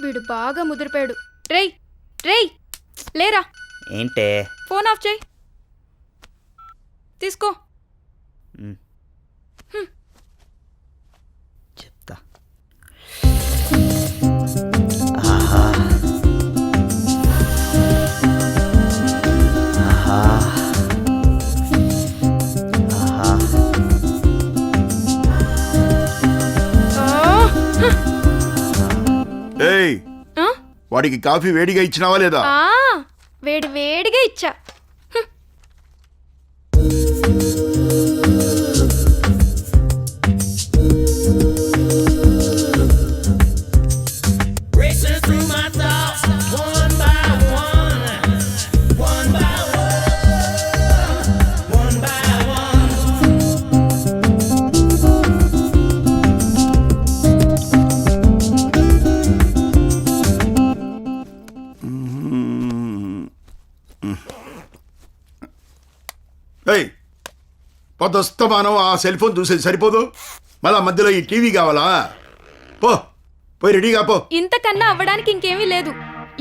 వీడు బాగా ముదిరిపోయాడు. రేయ్ రేయ్ లేరా, ఏంటే? ఫోన్ ఆఫ్ చేయి. తీసుకో. చెప్తా. ఆహా ఆహా ఆహా. ఏయ్, ఆ? వాడికి కాఫీ వేడిగా ఇచ్చినావా లేదా? వేడి వేడిగా ఇచ్చా. ఏయ్, పొద్దుస్తమానం ఆ సెల్ ఫోన్ చూసేది సరిపోదు, మళ్ళా మధ్యలో ఈ టీవీ కావాలా? పో, పోయి రెడీగా పో. ఇంతకన్నా అవ్వడానికి ఇంకేమీ లేదు.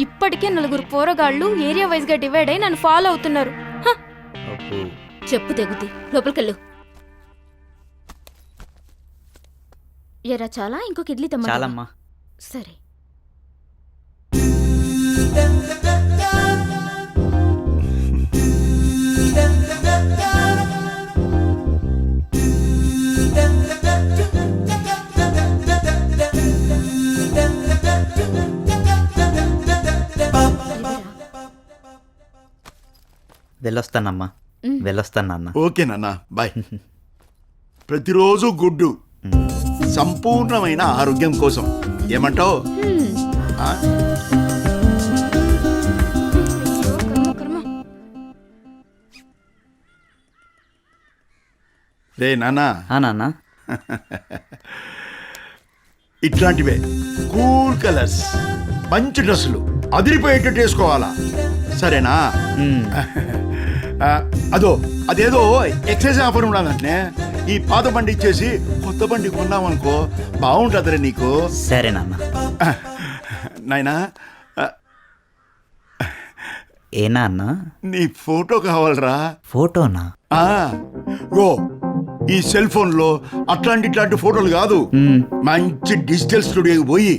ఇప్పటికే 4 పోరగాళ్ళు ఏరియా వైజ్ గా డివైడ్ అయి నన్ను ఫాలో అవుతున్నారు. చెప్పు తెగుద్ది, లోపలికెళ్ళు. ఎరా చాలా, ఇంకొక ఇడ్లీ తమ్మ. చాలమ్మా. సరే. వెళ్ళొస్తానమ్మా. వెళ్ళొస్తాను నాన్న. ఓకే నాన్న, బాయ్. ప్రతిరోజు గుడ్డు సంపూర్ణమైన ఆరోగ్యం కోసం. ఏమంటావు? రే నాన్న, నాన్న ఇట్లాంటివే కూల్ కలర్స్, మంచి డ్రెస్సులు అదిరిపోయేటట్టు వేసుకోవాలా, సరేనా? అదేదో ఎక్సైజ్ ఆఫర్ ఉన్నదంటే ఈ పాత బండి ఇచ్చేసి కొత్త బండి కొన్నామనుకో బాగుంటుందిరే నీకు. సరే నాన్న. నాయనా, ఏ నాన్న? నీ ఫోటో కావాలరా. ఫోటోనా? ఓ ఈ సెల్ ఫోన్ లో ఇట్లాంటి ఫోటోలు కాదు, మంచి డిజిటల్ స్టూడియోకి పోయి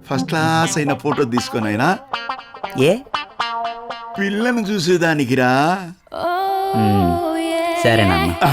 ఫస్ట్ క్లాస్ అయిన ఫోటో తీసుకొని అయినా ఏ పిల్లను చూసేదానికిరా. సరే నాన్న.